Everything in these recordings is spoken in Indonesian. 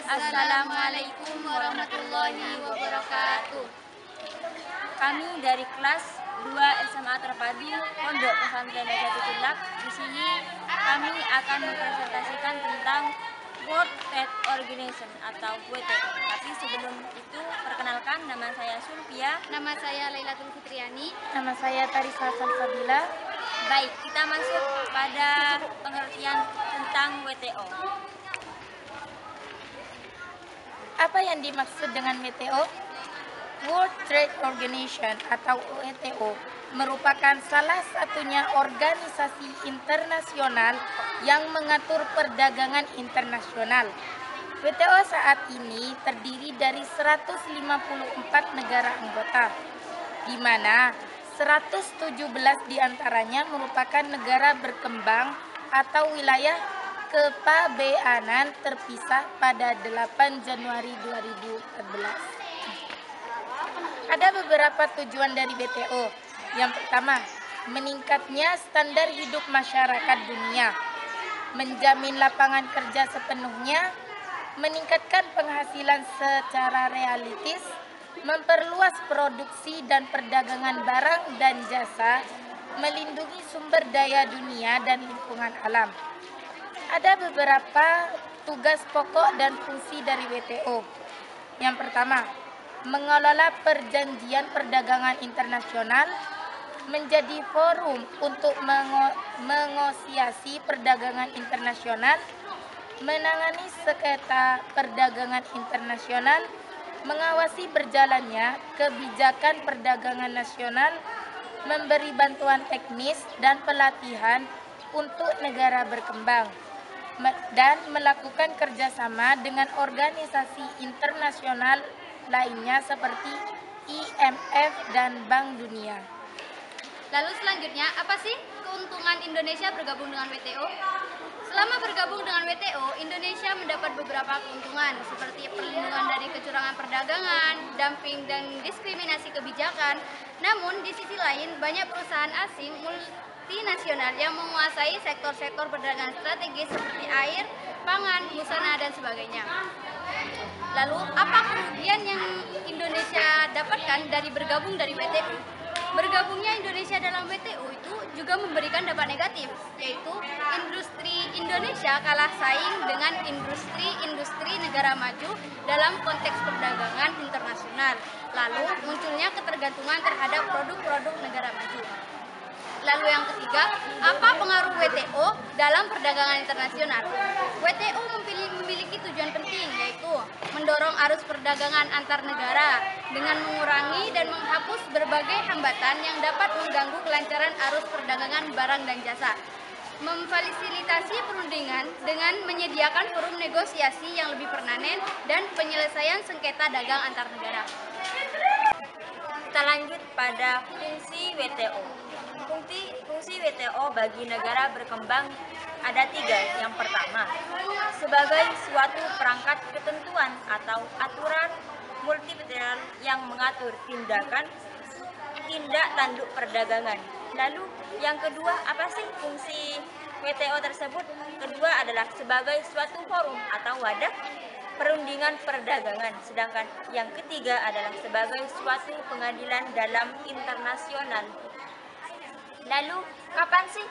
Assalamualaikum warahmatullahi wabarakatuh. Kami dari kelas 2 SMA Terpadu Pondok Pesantren Nahdlatul Ulama. Di sini kami akan mempresentasikan tentang World Trade Organization atau WTO. Tapi sebelum itu, perkenalkan, nama saya Sulfia. Nama saya Lailatul Fitriani. Nama saya Tarisa Salsabila. Baik, kita masuk pada pengertian tentang WTO. Apa yang dimaksud dengan WTO? World Trade Organization atau WTO merupakan salah satunya organisasi internasional yang mengatur perdagangan internasional. WTO saat ini terdiri dari 154 negara anggota, di mana 117 diantaranya merupakan negara berkembang atau wilayah kepabeanan terpisah pada 8 Januari 2014. Ada beberapa tujuan dari WTO. Yang pertama, meningkatnya standar hidup masyarakat dunia, menjamin lapangan kerja sepenuhnya, meningkatkan penghasilan secara realistis, memperluas produksi dan perdagangan barang dan jasa, melindungi sumber daya dunia dan lingkungan alam. Ada beberapa tugas pokok dan fungsi dari WTO. Yang pertama, mengelola perjanjian perdagangan internasional, menjadi forum untuk mengosiasi perdagangan internasional, menangani sengketa perdagangan internasional, mengawasi berjalannya kebijakan perdagangan nasional, memberi bantuan teknis dan pelatihan untuk negara berkembang, dan melakukan kerjasama dengan organisasi internasional lainnya seperti IMF dan Bank Dunia. Lalu selanjutnya, apa sih keuntungan Indonesia bergabung dengan WTO? Selama bergabung dengan WTO, Indonesia mendapat beberapa keuntungan seperti perlindungan dari kecurangan perdagangan, dumping dan diskriminasi kebijakan. Namun di sisi lain, banyak perusahaan asing multinasional yang menguasai sektor-sektor perdagangan strategis seperti air, pangan, busana dan sebagainya. Lalu, apa kerugian yang Indonesia dapatkan dari bergabung dari WTO? Bergabungnya Indonesia dalam WTO itu juga memberikan dampak negatif, yaitu industri Indonesia kalah saing dengan industri negara maju dalam konteks perdagangan internasional. Lalu, munculnya ketergantungan terhadap produk-produk negara maju. Lalu yang ketiga, apa pengaruh WTO dalam perdagangan internasional? WTO memiliki tujuan penting, yaitu mendorong arus perdagangan antar negara dengan mengurangi dan menghapus berbagai hambatan yang dapat mengganggu kelancaran arus perdagangan barang dan jasa. Memfasilitasi perundingan dengan menyediakan forum negosiasi yang lebih permanen dan penyelesaian sengketa dagang antar negara. Kita lanjut pada fungsi WTO. Fungsi WTO bagi negara berkembang ada 3. Yang pertama, sebagai suatu perangkat ketentuan atau aturan multilateral yang mengatur tindak tanduk perdagangan. Lalu yang kedua, apa sih fungsi WTO tersebut? Kedua adalah sebagai suatu forum atau wadah perundingan perdagangan. Sedangkan yang ketiga adalah sebagai suatu pengadilan dalam internasional. Lalu, kapan sih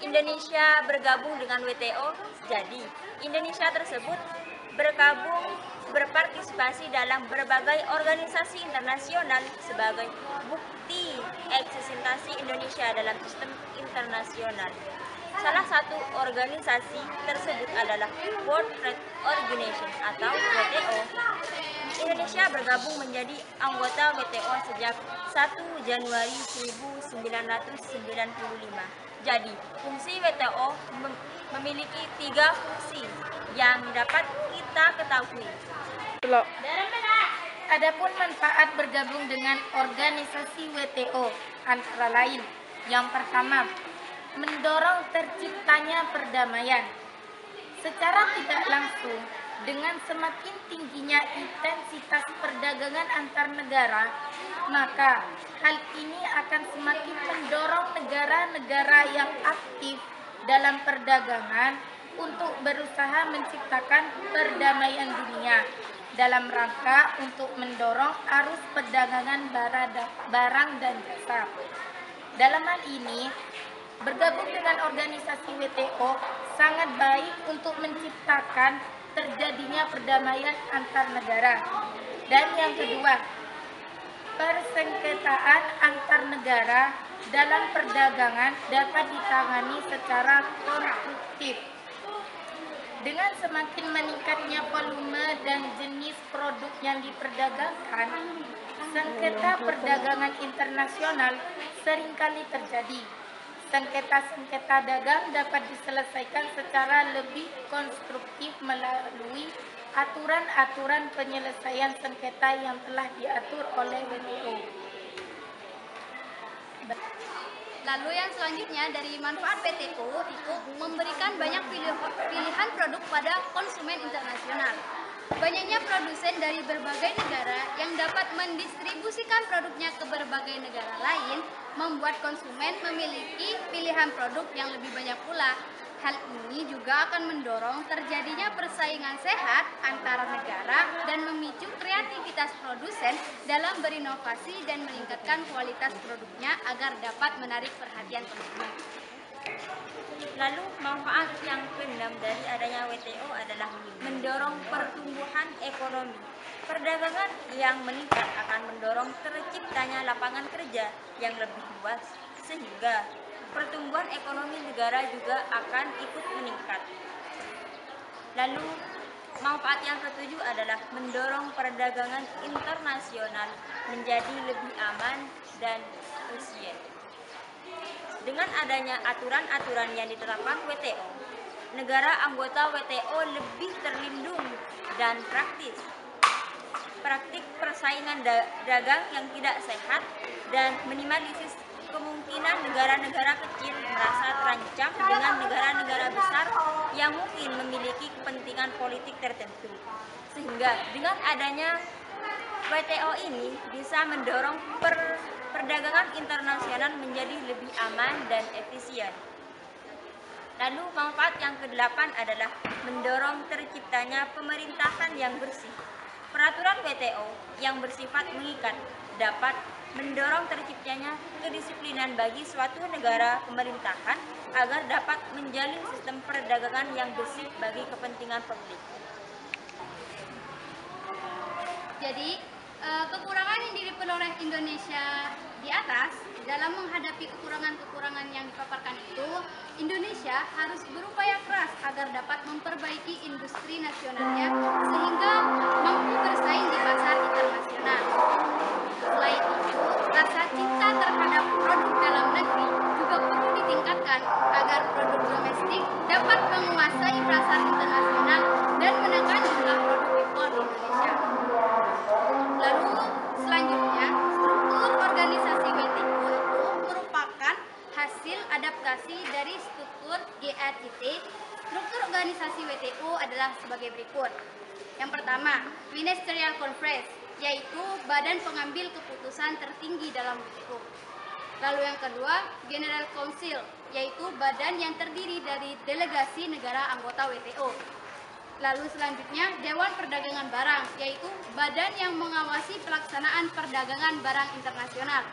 Indonesia bergabung dengan WTO? Jadi, Indonesia tersebut berpartisipasi dalam berbagai organisasi internasional sebagai bukti eksistensi Indonesia dalam sistem internasional. Salah satu organisasi tersebut adalah World Trade Organization atau WTO. Indonesia bergabung menjadi anggota WTO sejak 1 Januari 1995. Jadi, fungsi WTO memiliki 3 fungsi yang dapat kita ketahui. Adapun manfaat bergabung dengan organisasi WTO antara lain, yang pertama, mendorong terciptanya perdamaian. Secara tidak langsung, dengan semakin tingginya intensitas perdagangan antar negara, maka hal ini akan semakin mendorong negara-negara yang aktif dalam perdagangan untuk berusaha menciptakan perdamaian dunia dalam rangka untuk mendorong arus perdagangan barang dan jasa. Dalam hal ini, bergabung dengan organisasi WTO sangat baik untuk menciptakan terjadinya perdamaian antar negara. Dan yang kedua, persengketaan antar negara dalam perdagangan dapat ditangani secara konstruktif. Dengan semakin meningkatnya volume dan jenis produk yang diperdagangkan, sengketa perdagangan internasional seringkali terjadi. Sengketa-sengketa dagang dapat diselesaikan secara lebih konstruktif melalui aturan-aturan penyelesaian sengketa yang telah diatur oleh WTO. Lalu yang selanjutnya dari manfaat WTO itu memberikan banyak pilihan produk pada konsumen internasional. Banyaknya produsen dari berbagai negara yang dapat mendistribusikan produknya ke berbagai negara lain membuat konsumen memiliki pilihan produk yang lebih banyak pula. Hal ini juga akan mendorong terjadinya persaingan sehat antara negara dan memicu kreativitas produsen dalam berinovasi dan meningkatkan kualitas produknya agar dapat menarik perhatian konsumen. Lalu manfaat yang keenam dari adanya WTO adalah mendorong pertumbuhan ekonomi. Perdagangan yang meningkat akan mendorong terciptanya lapangan kerja yang lebih luas, sehingga pertumbuhan ekonomi negara juga akan ikut meningkat. Lalu manfaat yang ketujuh adalah mendorong perdagangan internasional menjadi lebih aman dan efisien. Dengan adanya aturan-aturan yang ditetapkan WTO, negara anggota WTO lebih terlindung dan praktik persaingan dagang yang tidak sehat dan minimalisir kemungkinan negara-negara kecil merasa terancam dengan negara-negara besar yang mungkin memiliki kepentingan politik tertentu. Sehingga dengan adanya WTO ini bisa mendorong perdagangan internasional menjadi lebih aman dan efisien. Lalu manfaat yang ke-8 adalah mendorong terciptanya pemerintahan yang bersih. Peraturan WTO yang bersifat mengikat dapat mendorong terciptanya kedisiplinan bagi suatu negara pemerintahan agar dapat menjalin sistem perdagangan yang bersih bagi kepentingan publik. Jadi, kekurangan yang diperoleh Indonesia di atas dalam menghadapi kekurangan-kekurangan yang dipaparkan itu, Indonesia harus berupaya keras agar dapat memperbaiki industri nasionalnya sehingga mampu bersaing di pasar internasional. Selain itu, rasa cinta terhadap produk dalam negeri juga perlu ditingkatkan agar produk domestik dapat menguasai pasar internasional dan menekan jumlah produk impor di Indonesia. Lalu selanjutnya, struktur organisasi WTO itu merupakan hasil adaptasi dari struktur GATT. Struktur organisasi WTO adalah sebagai berikut. Yang pertama, Ministerial Conference, yaitu badan pengambil keputusan tertinggi dalam WTO. Lalu yang kedua, General Council, yaitu badan yang terdiri dari delegasi negara anggota WTO. Lalu selanjutnya, Dewan Perdagangan Barang, yaitu badan yang mengawasi pelaksanaan perdagangan barang internasional.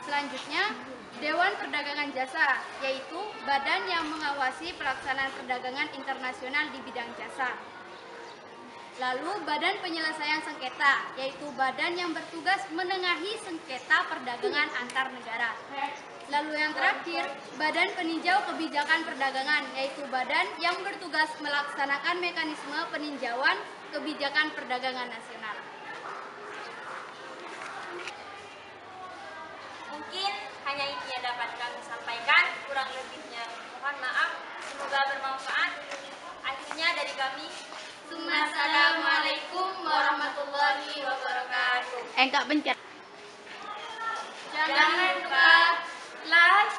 Selanjutnya, Dewan Perdagangan Jasa, yaitu badan yang mengawasi pelaksanaan perdagangan internasional di bidang jasa. Lalu Badan Penyelesaian Sengketa, yaitu badan yang bertugas menengahi sengketa perdagangan antar negara. Lalu yang terakhir, Badan Peninjau Kebijakan Perdagangan, yaitu badan yang bertugas melaksanakan mekanisme peninjauan kebijakan perdagangan nasional. Mungkin hanya itu yang dapat kami sampaikan, kurang lebihnya mohon maaf, semoga bermanfaat. Akhirnya dari kami, Assalamualaikum warahmatullahi wabarakatuh. Enggak pencet. Jangan lupa like,